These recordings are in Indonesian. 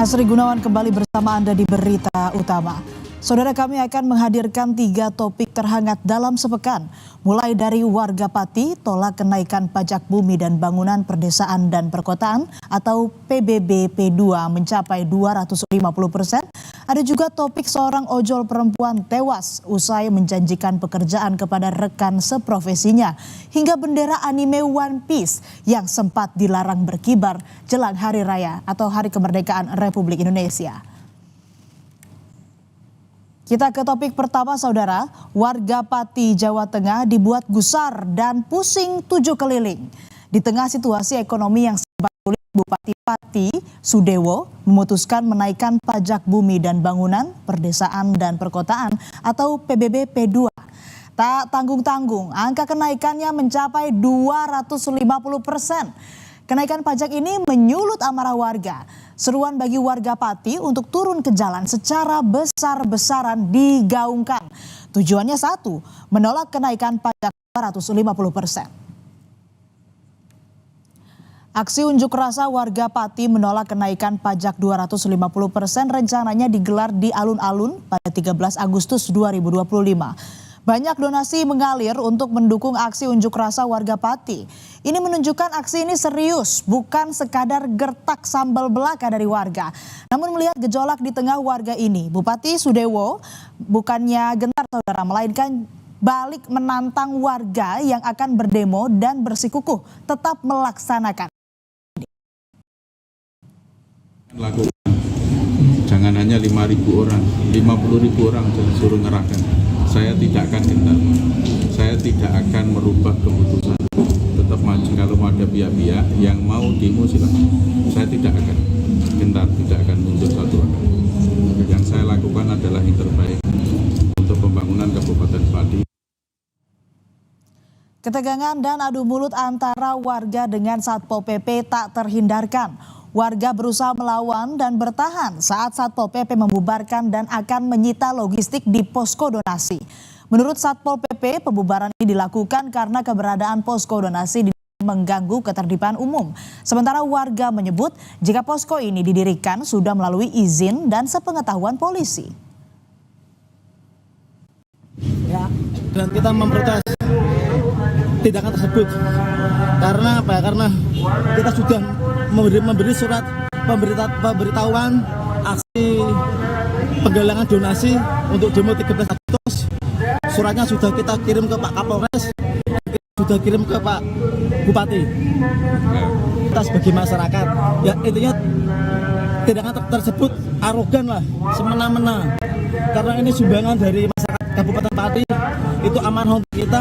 Asri Gunawan kembali bersama Anda di Berita Utama. Saudara, kami akan menghadirkan 3 topik terhangat dalam sepekan. Mulai dari warga Pati tolak kenaikan pajak bumi dan bangunan perdesaan dan perkotaan atau PBB P2 mencapai 250%. Ada juga topik seorang ojol perempuan tewas usai menjanjikan pekerjaan kepada rekan seprofesinya. Hingga bendera anime One Piece yang sempat dilarang berkibar jelang Hari Raya atau Hari Kemerdekaan Republik Indonesia. Kita ke topik pertama, saudara. Warga Pati, Jawa Tengah dibuat gusar dan pusing 7 keliling. Di tengah situasi ekonomi yang serba sulit, Bupati Pati, Sudewo, memutuskan menaikkan pajak bumi dan bangunan, perdesaan dan perkotaan atau PBB P2. Tak tanggung-tanggung, angka kenaikannya mencapai 250%. Kenaikan pajak ini menyulut amarah warga. Seruan bagi warga Pati untuk turun ke jalan secara besar-besaran digaungkan. Tujuannya satu, menolak kenaikan pajak 250%. Aksi unjuk rasa warga Pati menolak kenaikan pajak 250% rencananya digelar di alun-alun pada 13 Agustus 2025. Banyak donasi mengalir untuk mendukung aksi unjuk rasa warga Pati. Ini menunjukkan aksi ini serius, bukan sekadar gertak sambal belaka dari warga. Namun melihat gejolak di tengah warga ini, Bupati Sudewo bukannya gentar, saudara, melainkan balik menantang warga yang akan berdemo dan bersikukuh tetap melaksanakan. Lakukan. Jangan hanya 5.000 orang, 50.000 orang disuruh ngerahkan. Saya tidak akan gentar, saya tidak akan merubah keputusan. Tetap maju kalau ada pihak-pihak yang mau demo silakan. Saya tidak akan gentar, tidak akan mundur satu arah. Yang saya lakukan adalah yang terbaik untuk pembangunan Kabupaten Pati. Ketegangan dan adu mulut antara warga dengan Satpol PP tak terhindarkan. Warga berusaha melawan dan bertahan saat Satpol PP membubarkan dan akan menyita logistik di posko donasi. Menurut Satpol PP, pembubaran ini dilakukan karena keberadaan posko donasi mengganggu ketertiban umum. Sementara warga menyebut jika posko ini didirikan sudah melalui izin dan sepengetahuan polisi. Ya, dan kita memprotes tindakan tersebut karena apa? Karena kita sudah memberi surat pemberitahuan aksi penggalangan donasi untuk demo 13 Agustus. Suratnya sudah kita kirim ke Pak Kapolres, sudah kirim ke Pak Bupati. Kita sebagai masyarakat, ya intinya tindakan tersebut arogan lah, semena-mena. Karena ini sumbangan dari masyarakat Kabupaten Pati, itu amanah untuk kita.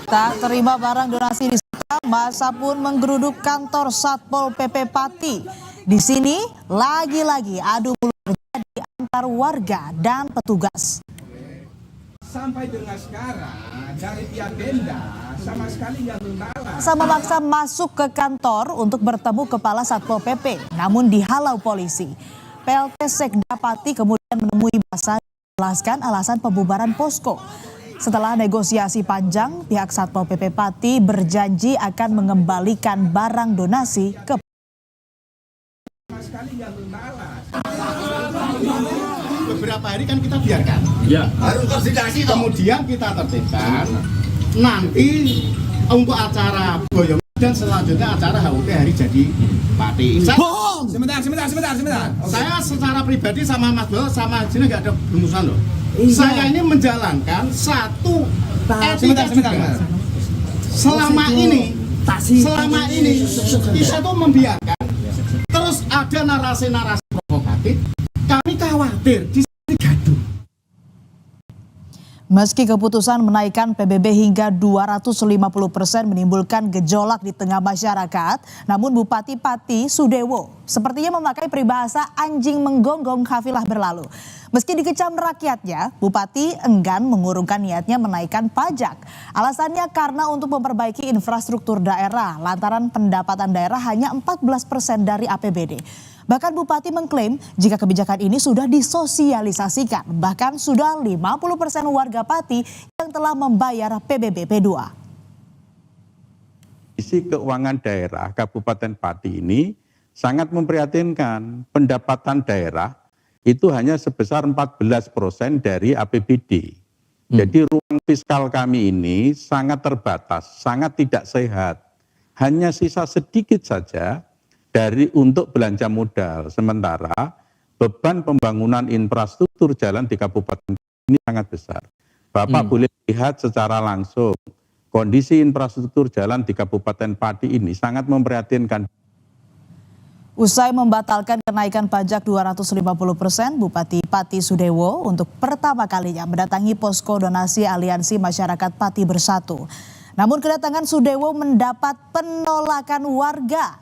Tak terima barang donasi di sana, masa pun menggeruduk kantor Satpol PP Pati. Di sini lagi-lagi adu mulut terjadi antar warga dan petugas. Sampai dengan sekarang dari pihak Pemda sama sekali nggak membalas. Masa memaksa masuk ke kantor untuk bertemu kepala Satpol PP, namun dihalau polisi. PLT Sekda Pati kemudian menemui masa menjelaskan alasan pembubaran posko. Setelah negosiasi panjang, pihak Satpol PP Pati berjanji akan mengembalikan barang donasi ke beberapa hari kan kita biarkan. Ya. Harus konsolidasi. Kemudian kita tertibkan. Nanti untuk acara boyong dan selanjutnya acara HUT hari jadi Pati. Sebentar. Saya secara pribadi sama Mas Bowo sama sini nggak ada bermusuhan loh. Saya ini menjalankan satu etika juga. Selama ini kita tuh membiarkan terus ada narasi-narasi provokatif. Kami khawatir di sini gaduh. Meski keputusan menaikkan PBB hingga 250% menimbulkan gejolak di tengah masyarakat, namun Bupati Pati Sudewo sepertinya memakai peribahasa anjing menggonggong kafilah berlalu. Meski dikecam rakyatnya, Bupati enggan mengurungkan niatnya menaikkan pajak. Alasannya karena untuk memperbaiki infrastruktur daerah, lantaran pendapatan daerah hanya 14% dari APBD. Bahkan Bupati mengklaim jika kebijakan ini sudah disosialisasikan, bahkan sudah 50% warga Pati yang telah membayar PBB P2. Isi keuangan daerah Kabupaten Pati ini sangat memprihatinkan. Pendapatan daerah itu hanya sebesar 14% dari APBD. Jadi ruang fiskal kami ini sangat terbatas, sangat tidak sehat. Hanya sisa sedikit saja untuk belanja modal. Sementara beban pembangunan infrastruktur jalan di kabupaten ini sangat besar. Bapak boleh lihat secara langsung kondisi infrastruktur jalan di Kabupaten Pati ini sangat memprihatinkan. Usai membatalkan kenaikan pajak 250%, Bupati Pati Sudewo untuk pertama kalinya mendatangi posko donasi Aliansi Masyarakat Pati Bersatu. Namun kedatangan Sudewo mendapat penolakan warga.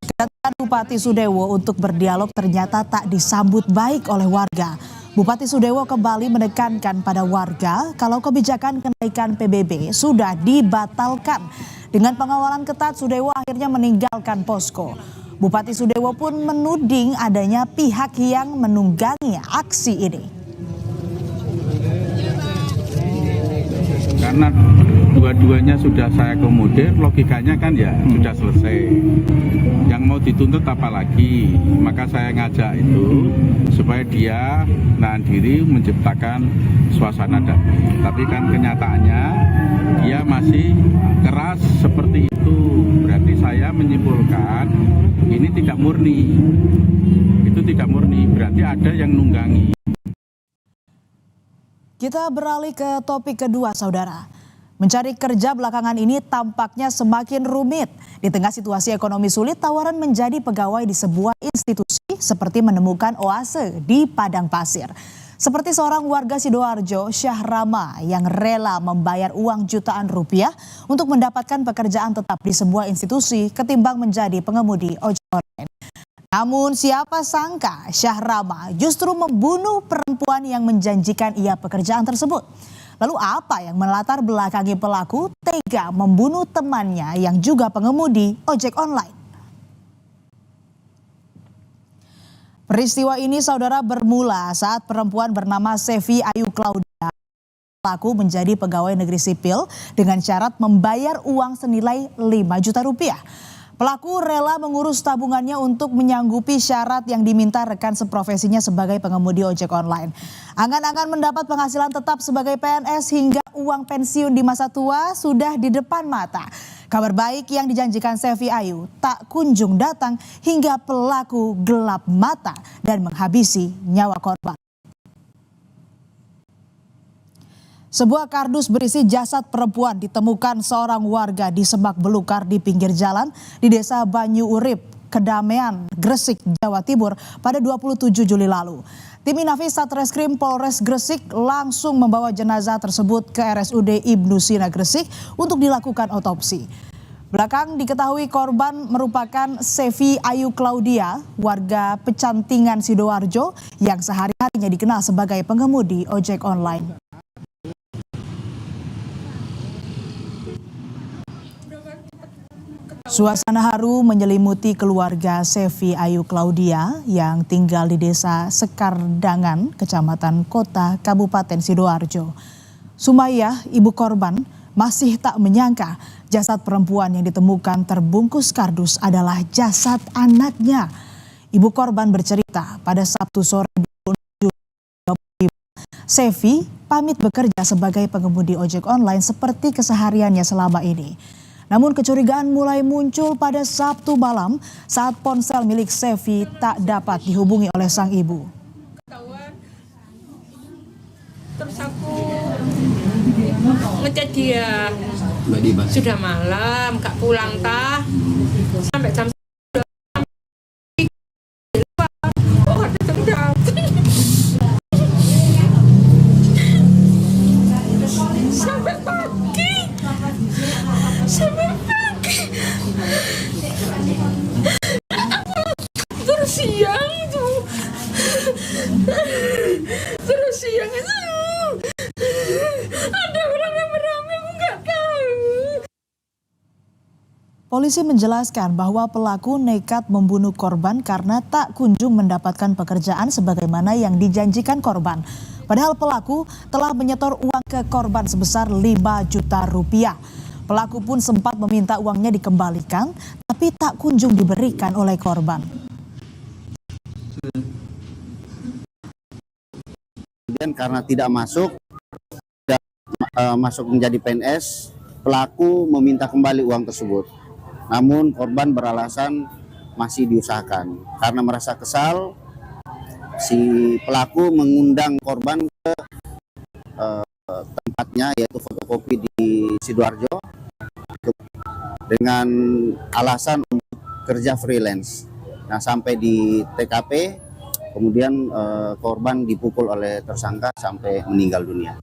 Kedatangan Bupati Sudewo untuk berdialog ternyata tak disambut baik oleh warga. Bupati Sudewo kembali menekankan pada warga kalau kebijakan kenaikan PBB sudah dibatalkan. Dengan pengawalan ketat, Sudewo akhirnya meninggalkan posko. Bupati Sudewo pun menuding adanya pihak yang menunggangi aksi ini. Karena dua-duanya sudah saya akomodir, logikanya kan ya sudah selesai. Yang mau dituntut apa lagi? Maka saya ngajak itu supaya dia nahan diri menciptakan suasana damai. Tapi kan kenyataannya dia masih keras seperti itu. Berarti saya menyimpulkan ini tidak murni. Itu tidak murni, berarti ada yang nunggangi. Kita beralih ke topik kedua, saudara. Mencari kerja belakangan ini tampaknya semakin rumit. Di tengah situasi ekonomi sulit, tawaran menjadi pegawai di sebuah institusi seperti menemukan oase di padang pasir. Seperti seorang warga Sidoarjo, Syahrama, yang rela membayar uang jutaan rupiah untuk mendapatkan pekerjaan tetap di sebuah institusi ketimbang menjadi pengemudi ojek online. Namun siapa sangka Syahrama justru membunuh perempuan yang menjanjikan ia pekerjaan tersebut. Lalu apa yang melatar belakangi pelaku tega membunuh temannya yang juga pengemudi ojek online? Peristiwa ini, saudara, bermula saat perempuan bernama Sevi Ayu Claudia pelaku menjadi pegawai negeri sipil dengan syarat membayar uang senilai 5 juta rupiah. Pelaku rela mengurus tabungannya untuk menyanggupi syarat yang diminta rekan seprofesinya sebagai pengemudi ojek online. Angan-angan mendapat penghasilan tetap sebagai PNS hingga uang pensiun di masa tua sudah di depan mata. Kabar baik yang dijanjikan Sevi Ayu tak kunjung datang hingga pelaku gelap mata dan menghabisi nyawa korban. Sebuah kardus berisi jasad perempuan ditemukan seorang warga di semak belukar di pinggir jalan di Desa Banyu Urip, Kedamean, Gresik, Jawa Timur pada 27 Juli lalu. Tim Inafis Satreskrim Polres Gresik langsung membawa jenazah tersebut ke RSUD Ibnu Sina Gresik untuk dilakukan otopsi. Belakang diketahui korban merupakan Sevi Ayu Claudia, warga Pecantingan Sidoarjo yang sehari-harinya dikenal sebagai pengemudi ojek online. Suasana haru menyelimuti keluarga Sevi Ayu Claudia yang tinggal di Desa Sekardangan, Kecamatan Kota, Kabupaten Sidoarjo. Sumayyah, ibu korban, masih tak menyangka jasad perempuan yang ditemukan terbungkus kardus adalah jasad anaknya. Ibu korban bercerita pada Sabtu sore 26 Juli, Sevi pamit bekerja sebagai pengemudi ojek online seperti kesehariannya selama ini. Namun kecurigaan mulai muncul pada Sabtu malam saat ponsel milik Sevi tak dapat dihubungi oleh sang ibu. Terus aku ngechat dia, sudah malam, gak pulang tah, sampai jam sampai pagi. Terus siang itu ada orang yang beramai, aku nggak tahu. Polisi menjelaskan bahwa pelaku nekat membunuh korban karena tak kunjung mendapatkan pekerjaan sebagaimana yang dijanjikan korban. Padahal pelaku telah menyetor uang ke korban sebesar 5 juta rupiah. Pelaku pun sempat meminta uangnya dikembalikan, tapi tak kunjung diberikan oleh korban. Kemudian karena tidak masuk menjadi PNS, pelaku meminta kembali uang tersebut. Namun korban beralasan masih diusahakan. Karena merasa kesal, si pelaku mengundang korban ke tempatnya, yaitu fotokopi di Sidoarjo, dengan alasan untuk kerja freelance. Nah, sampai di TKP, kemudian korban dipukul oleh tersangka sampai meninggal dunia.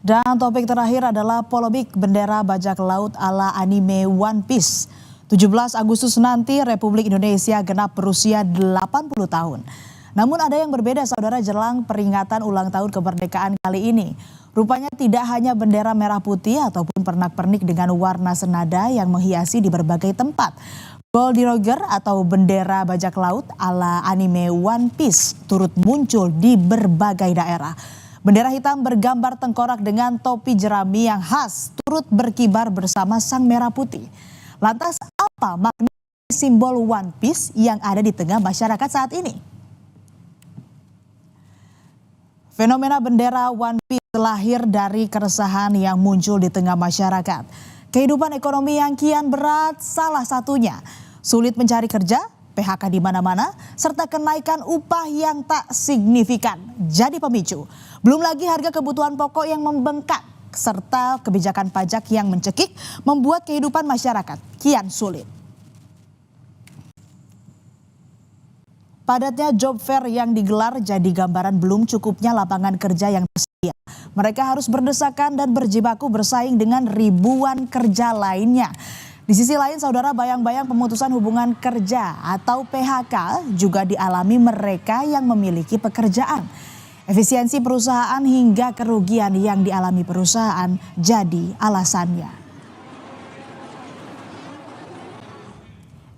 Dan topik terakhir adalah polemik bendera bajak laut ala anime One Piece. 17 Agustus nanti Republik Indonesia genap berusia 80 tahun. Namun ada yang berbeda saudara jelang peringatan ulang tahun kemerdekaan kali ini. Rupanya tidak hanya bendera merah putih ataupun pernak-pernik dengan warna senada yang menghiasi di berbagai tempat. Goldie Roger atau bendera bajak laut ala anime One Piece turut muncul di berbagai daerah. Bendera hitam bergambar tengkorak dengan topi jerami yang khas turut berkibar bersama sang merah putih. Lantas apa makna simbol One Piece yang ada di tengah masyarakat saat ini? Fenomena bendera One Piece lahir dari keresahan yang muncul di tengah masyarakat. Kehidupan ekonomi yang kian berat salah satunya. Sulit mencari kerja, PHK di mana-mana, serta kenaikan upah yang tak signifikan jadi pemicu. Belum lagi harga kebutuhan pokok yang membengkak, serta kebijakan pajak yang mencekik membuat kehidupan masyarakat kian sulit. Padatnya job fair yang digelar jadi gambaran belum cukupnya lapangan kerja yang tersedia. Mereka harus berdesakan dan berjibaku bersaing dengan ribuan kerja lainnya. Di sisi lain, saudara, bayang-bayang pemutusan hubungan kerja atau PHK juga dialami mereka yang memiliki pekerjaan. Efisiensi perusahaan hingga kerugian yang dialami perusahaan jadi alasannya.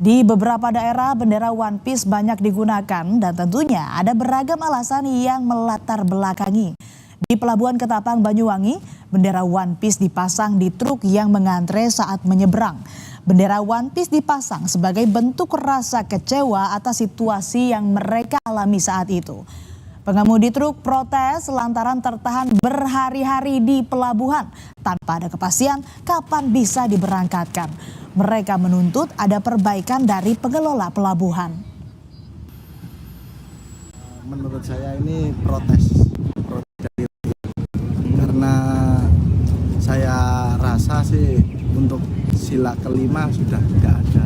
Di beberapa daerah, bendera One Piece banyak digunakan dan tentunya ada beragam alasan yang melatar belakangi. Di Pelabuhan Ketapang, Banyuwangi, bendera One Piece dipasang di truk yang mengantre saat menyeberang. Bendera One Piece dipasang sebagai bentuk rasa kecewa atas situasi yang mereka alami saat itu. Pengemudi truk protes lantaran tertahan berhari-hari di pelabuhan tanpa ada kepastian kapan bisa diberangkatkan. Mereka menuntut ada perbaikan dari pengelola pelabuhan. Menurut saya ini protes dari karena saya rasa sih untuk sila kelima sudah tidak ada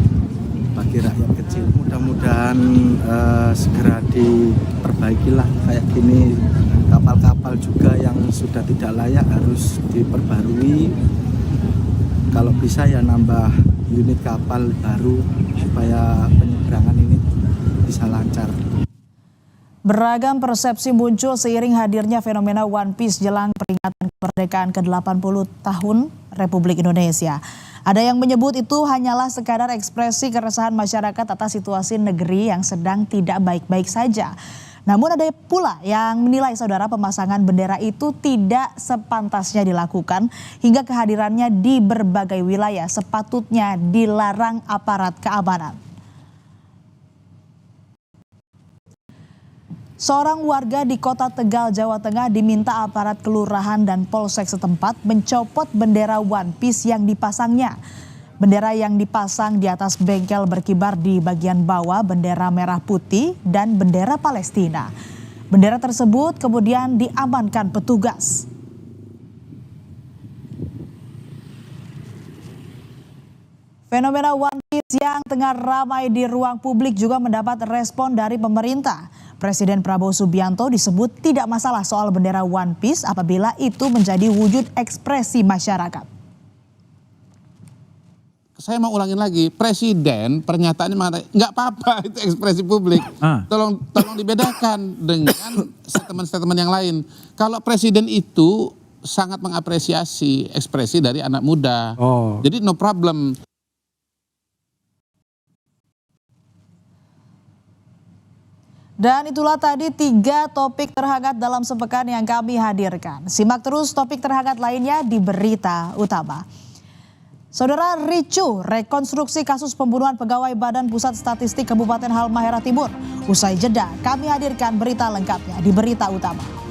bagi rakyat kecil. Mudah-mudahan segera diperbaikilah kayak gini. Kapal-kapal juga yang sudah tidak layak harus diperbarui. Kalau bisa ya nambah unit kapal baru supaya penyeberangan ini bisa lancar. Beragam persepsi muncul seiring hadirnya fenomena One Piece jelang peringatan kemerdekaan ke-80 tahun Republik Indonesia. Ada yang menyebut itu hanyalah sekadar ekspresi keresahan masyarakat atas situasi negeri yang sedang tidak baik-baik saja. Namun ada pula yang menilai saudara pemasangan bendera itu tidak sepantasnya dilakukan hingga kehadirannya di berbagai wilayah sepatutnya dilarang aparat keamanan. Seorang warga di Kota Tegal, Jawa Tengah diminta aparat kelurahan dan polsek setempat mencopot bendera One Piece yang dipasangnya. Bendera yang dipasang di atas bengkel berkibar di bagian bawah bendera merah putih dan bendera Palestina. Bendera tersebut kemudian diamankan petugas. Fenomena One Piece yang tengah ramai di ruang publik juga mendapat respon dari pemerintah. Presiden Prabowo Subianto disebut tidak masalah soal bendera One Piece apabila itu menjadi wujud ekspresi masyarakat. Saya mau ulangin lagi, Presiden pernyataannya mengatakan nggak apa-apa itu ekspresi publik. Tolong dibedakan dengan statement-statement yang lain. Kalau Presiden itu sangat mengapresiasi ekspresi dari anak muda, jadi no problem. Dan itulah tadi 3 topik terhangat dalam sepekan yang kami hadirkan. Simak terus topik terhangat lainnya di Berita Utama. Saudara, ricuh rekonstruksi kasus pembunuhan pegawai Badan Pusat Statistik Kabupaten Halmahera Timur. Usai jeda, kami hadirkan berita lengkapnya di Berita Utama.